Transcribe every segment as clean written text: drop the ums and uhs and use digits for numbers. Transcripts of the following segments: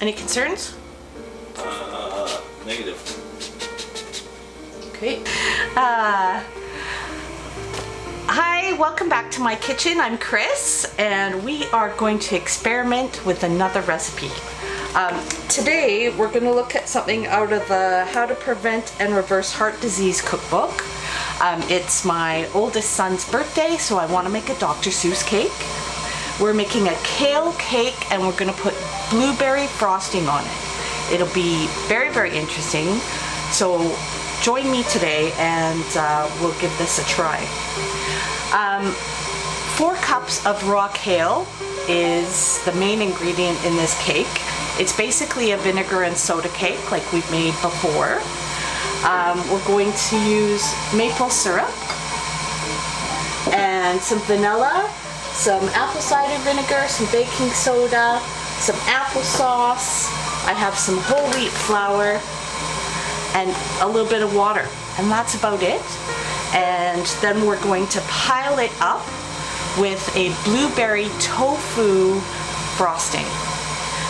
Any concerns? Negative. Okay. Hi, welcome back to my kitchen. I'm Chris, and we are going to experiment with another recipe. Today, we're going to look at something out of the How to Prevent and Reverse Heart Disease cookbook. It's my oldest son's birthday, so I want to make a Dr. Seuss cake. We're making a kale cake, and we're going to put blueberry frosting on it. It'll be very, very interesting. So join me today, and we'll give this a try. 4 cups of raw kale is the main ingredient in this cake. It's basically a vinegar and soda cake like we've made before. We're going to use maple syrup and some vanilla, some apple cider vinegar, some baking soda, some applesauce. I have some whole wheat flour and a little bit of water, and that's about it. And then we're going to pile it up with a blueberry tofu frosting.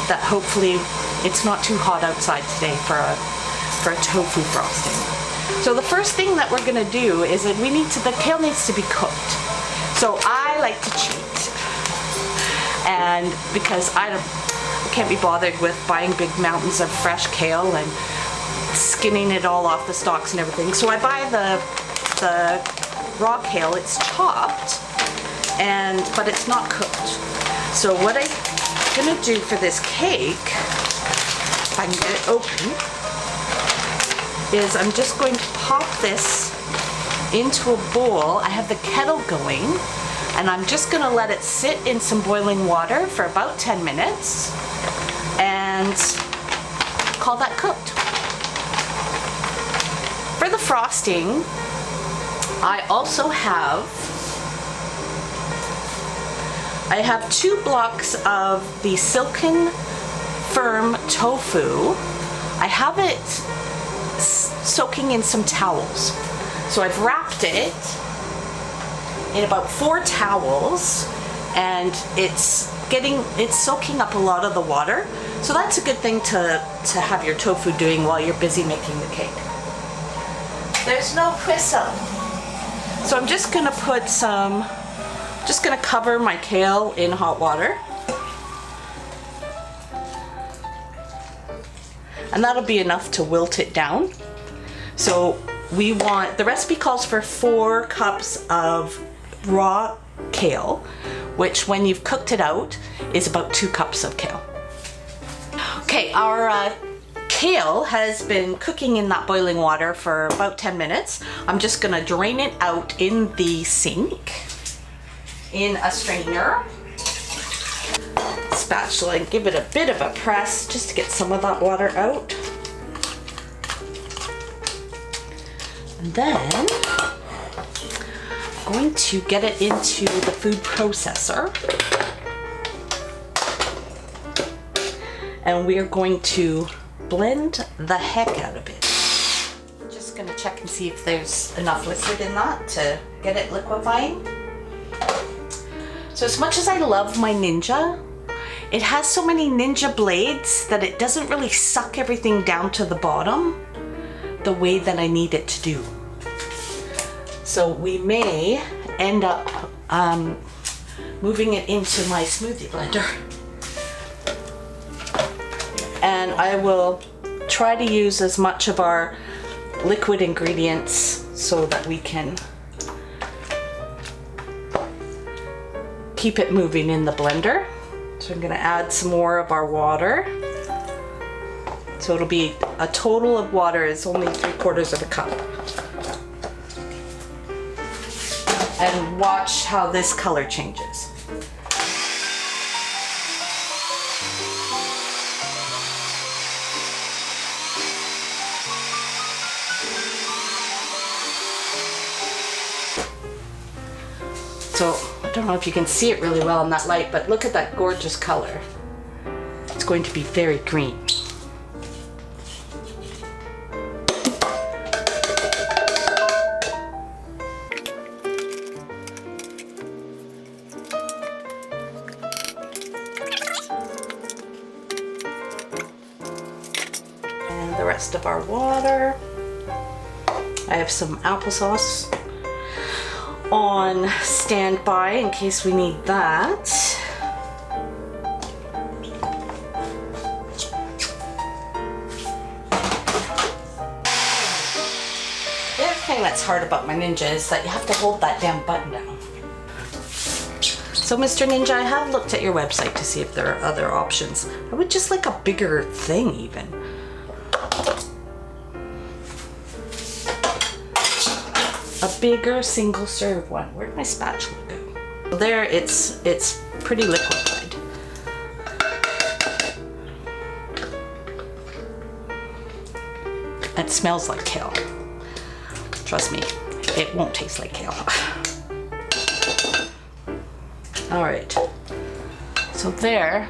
That hopefully it's not too hot outside today for a tofu frosting. So the first thing that we're gonna do is that the kale needs to be cooked. So I like to cheat, and because I can't be bothered with buying big mountains of fresh kale and skinning it all off the stalks and everything. So I buy the raw kale. It's chopped, but it's not cooked. So what I'm gonna do for this cake, if I can get it open, is I'm just going to pop this into a bowl. I have the kettle going, and I'm just gonna let it sit in some boiling water for about 10 minutes and call that cooked. For the frosting, I also have 2 blocks of the silken firm tofu. I have it soaking in some towels. So I've wrapped it in about 4 towels, and it's soaking up a lot of the water. So that's a good thing to have your tofu doing while you're busy making the cake. There's no whistle. So I'm just gonna cover my kale in hot water. And that'll be enough to wilt it down. So the recipe calls for 4 cups of raw kale, which when you've cooked it out is about 2 cups of kale. Okay, our kale has been cooking in that boiling water for about 10 minutes. I'm just gonna drain it out in the sink in a strainer. Spatula and give it a bit of a press just to get some of that water out. And then I'm going to get it into the food processor. And we are going to blend the heck out of it. I'm just gonna check and see if there's enough liquid in that to get it liquefying. So as much as I love my Ninja, it has so many Ninja blades that it doesn't really suck everything down to the bottom the way that I need it to do. So we may end up moving it into my smoothie blender. And I will try to use as much of our liquid ingredients so that we can keep it moving in the blender. So I'm gonna add some more of our water. So it'll be a total of water is only 3/4 of a cup. And watch how this color changes. So I don't know if you can see it really well in that light, but look at that gorgeous color. It's going to be very green. rest of our water. I have some applesauce on standby in case we need that. The other thing that's hard about my Ninja is that you have to hold that damn button down. So Mr. Ninja, I have looked at your website to see if there are other options. I would just like a bigger thing even. A bigger single serve one. Where'd my spatula go? There, it's pretty liquefied. It smells like kale. Trust me, it won't taste like kale. All right, so there,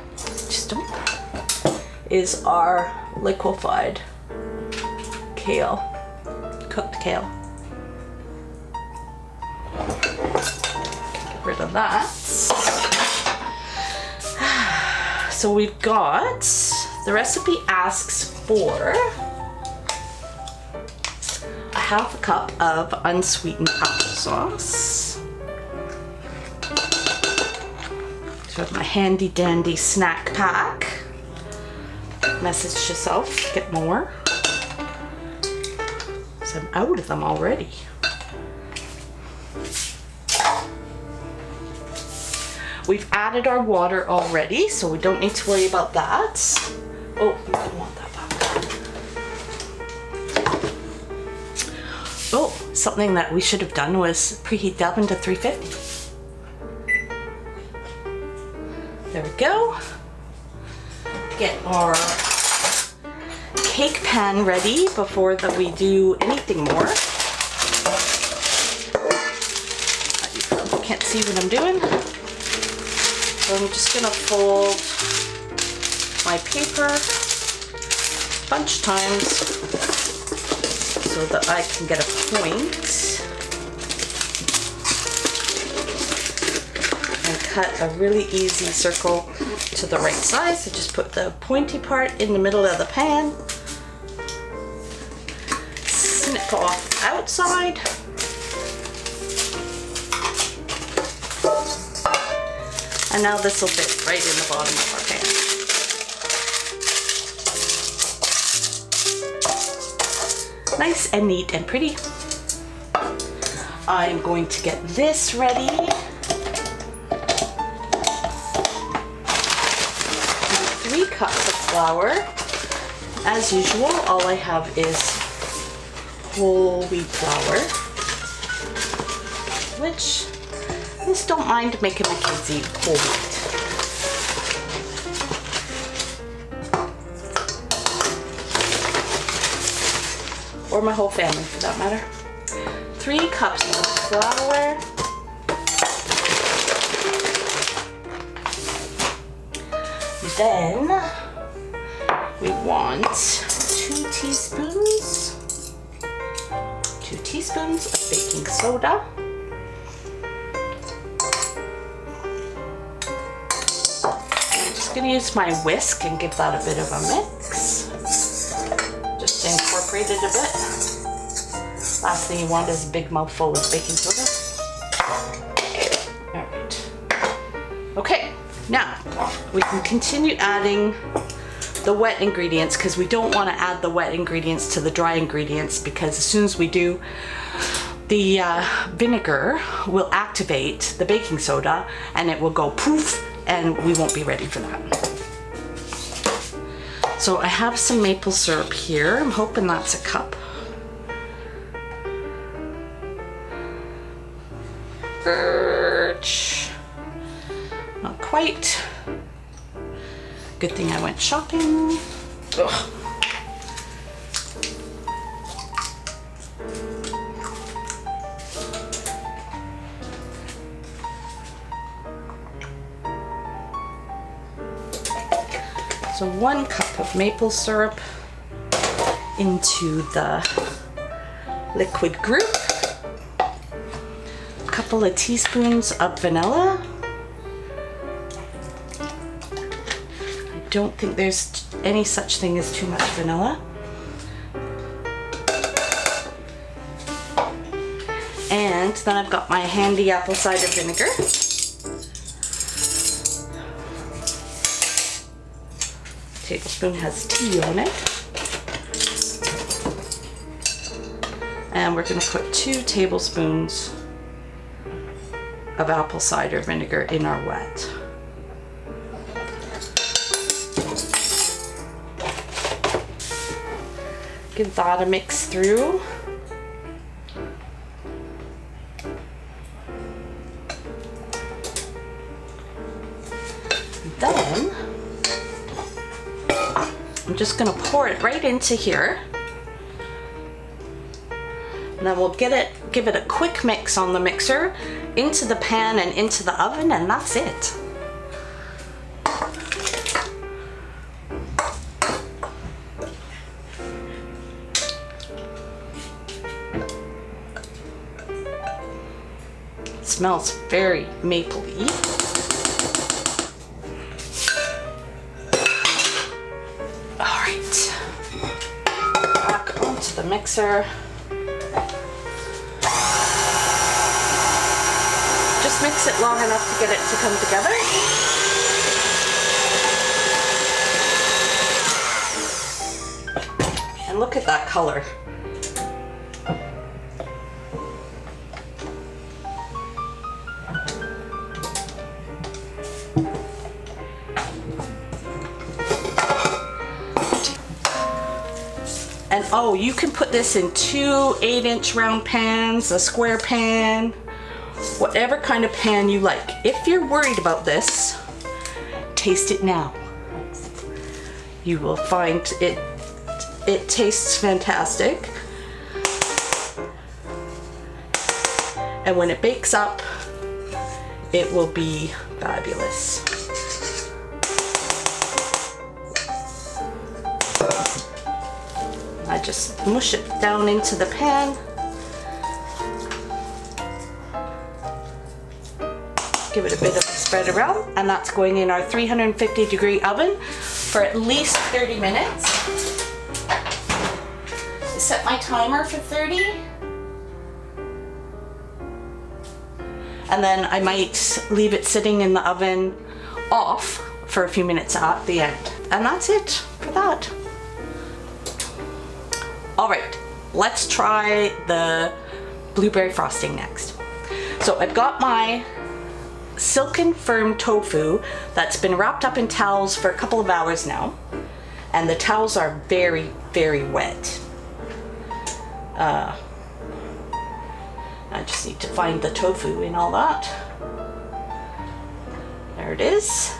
is our liquefied kale, cooked kale. Get rid of that. So we've got, the recipe asks for a half a cup of unsweetened applesauce. So my handy dandy snack pack. Message yourself, get more. So I'm out of them already. We've added our water already, so we don't need to worry about that. Oh, we don't want that back. Oh, something that we should have done was preheat the oven to 350. There we go. Get our cake pan ready before that we do anything more. You probably can't see what I'm doing. So I'm just gonna fold my paper a bunch of times so that I can get a point. Cut a really easy circle to the right size. So just put the pointy part in the middle of the pan. Snip off the outside. And now this will fit right in the bottom of our pan. Nice and neat and pretty. I'm going to get this ready. 3 cups of flour. As usual, all I have is whole wheat flour, which I just don't mind making my kids eat whole wheat. Or my whole family for that matter. 3 cups of flour. Then we want 2 teaspoons of baking soda. I'm just going to use my whisk and give that a bit of a mix. Just to incorporate it a bit. Last thing you want is a big mouthful of baking soda. All right. Okay. Now, we can continue adding the wet ingredients because we don't want to add the wet ingredients to the dry ingredients because as soon as we do, the vinegar will activate the baking soda and it will go poof and we won't be ready for that. So I have some maple syrup here. I'm hoping that's a cup. Not quite. Good thing I went shopping. Ugh. So 1 cup of maple syrup into the liquid group. A couple of teaspoons of vanilla. I don't think there's any such thing as too much vanilla. And then I've got my handy apple cider vinegar. Tablespoon has tea on it. And we're going to put 2 tablespoons of apple cider vinegar in our wet. Give that a mix through. Then I'm just going to pour it right into here. And then we'll give it a quick mix on the mixer, into the pan and into the oven, and that's it. It smells very mapley. All right, back onto the mixer. Mix it long enough to get it to come together. And look at that color. And oh, you can put this in 2 8-inch round pans, a square pan, whatever kind of pan you like. If you're worried about this, taste it now. You will find it tastes fantastic. And when it bakes up, it will be fabulous. I just mush it down into the pan. Give it a bit of a spread around, and that's going in our 350-degree oven for at least 30 minutes. I set my timer for 30. And then I might leave it sitting in the oven off for a few minutes at the end. And that's it for that. All right, let's try the blueberry frosting next. So I've got my silken firm tofu that's been wrapped up in towels for a couple of hours now, and the towels are very, very wet. I just need to find the tofu in all that. There it is.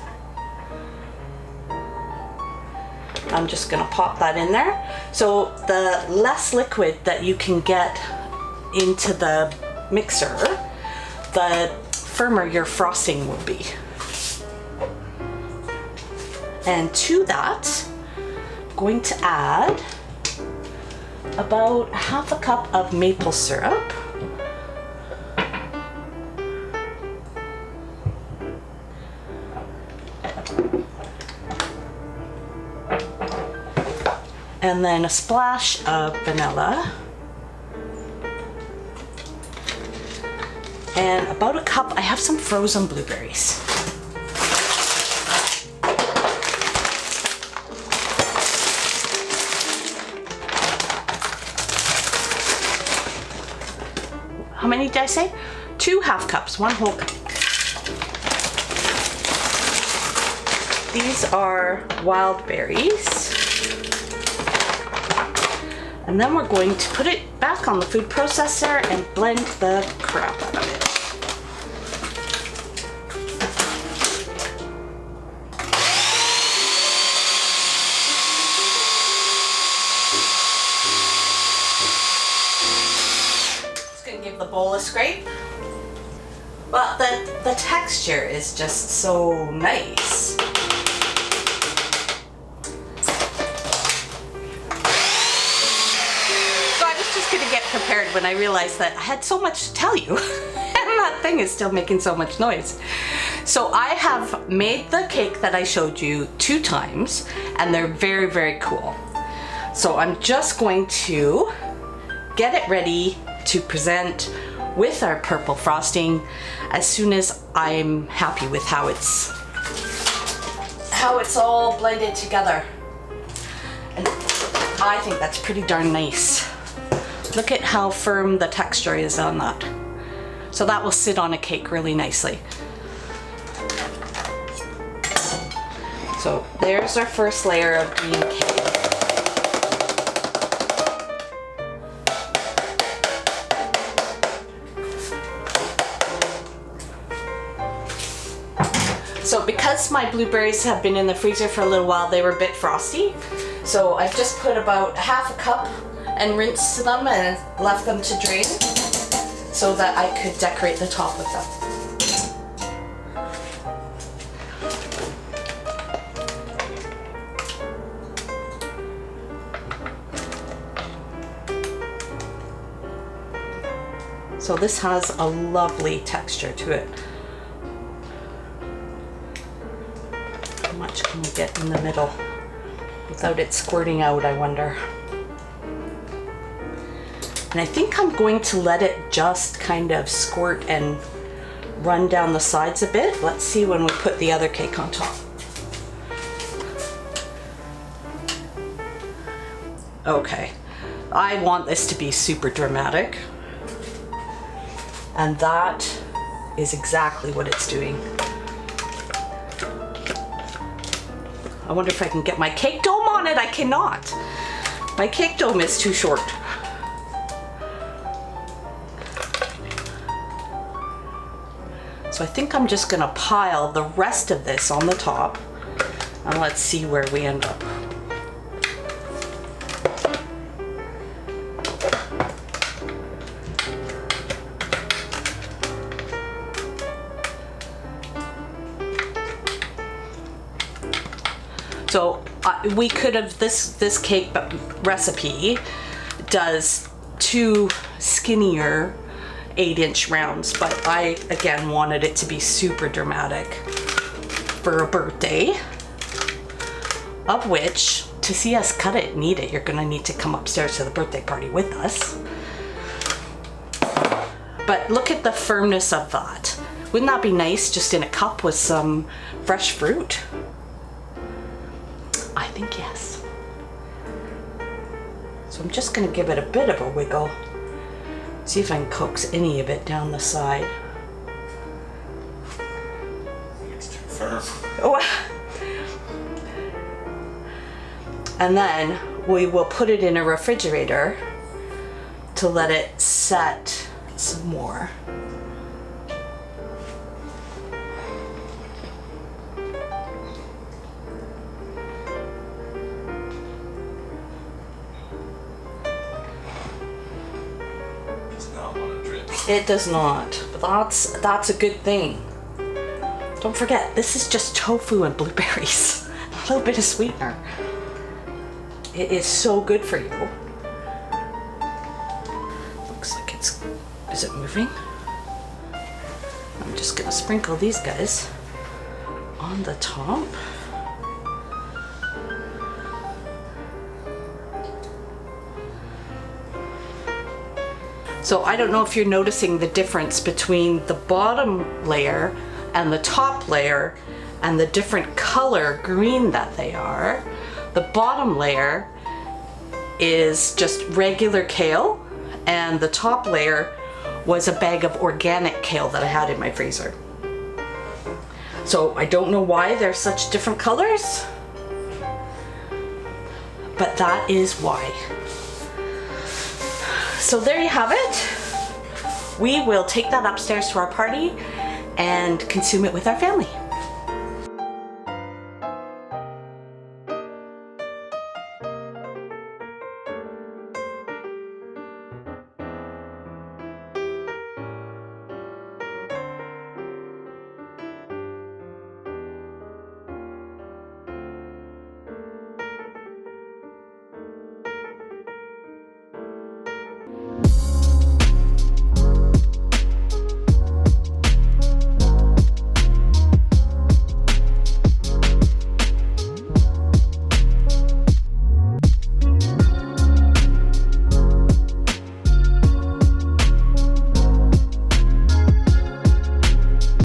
I'm just gonna pop that in there. So the less liquid that you can get into the mixer, the firmer your frosting will be. And to that, I'm going to add about 1/2 cup of maple syrup. And then a splash of vanilla. And about 1 cup, I have some frozen blueberries. How many did I say? 2 1/2 cups, 1 whole cup. These are wild berries. And then we're going to put it back on the food processor and blend the crap out of it. Just gonna give the bowl a scrape. But the texture is just so nice. Prepared when I realized that I had so much to tell you and that thing is still making so much noise. So I have made the cake that I showed you 2 times, and they're very, very cool. So I'm just going to get it ready to present with our purple frosting as soon as I'm happy with how it's all blended together. And I think that's pretty darn nice. Look at how firm the texture is on that. So that will sit on a cake really nicely. So there's our first layer of green cake. So because my blueberries have been in the freezer for a little while, they were a bit frosty. So I've just put about half a cup and rinsed them and left them to drain so that I could decorate the top with them. So this has a lovely texture to it. How much can we get in the middle without it squirting out, I wonder? And I think I'm going to let it just kind of squirt and run down the sides a bit. Let's see when we put the other cake on top. Okay, I want this to be super dramatic. And that is exactly what it's doing. I wonder if I can get my cake dome on it. I cannot. My cake dome is too short. So I think I'm just gonna pile the rest of this on the top and let's see where we end up. So we could have, this cake recipe does 2 skinnier 8-inch rounds, but I again wanted it to be super dramatic for a birthday, of which to see us cut it and eat it, you're gonna need to come upstairs to the birthday party with us. But look at the firmness of that. Wouldn't that be nice just in a cup with some fresh fruit? I think yes. So I'm just gonna give it a bit of a wiggle. See if I can coax any of it down the side. It's too firm. Oh. And then we will put it in a refrigerator to let it set some more. It does not, but that's a good thing. Don't forget, this is just tofu and blueberries. A little bit of sweetener. It is so good for you. Looks like is it moving? I'm just gonna sprinkle these guys on the top. So I don't know if you're noticing the difference between the bottom layer and the top layer and the different color green that they are. The bottom layer is just regular kale, and the top layer was a bag of organic kale that I had in my freezer. So I don't know why they're such different colors, but that is why. So there you have it. We will take that upstairs to our party and consume it with our family.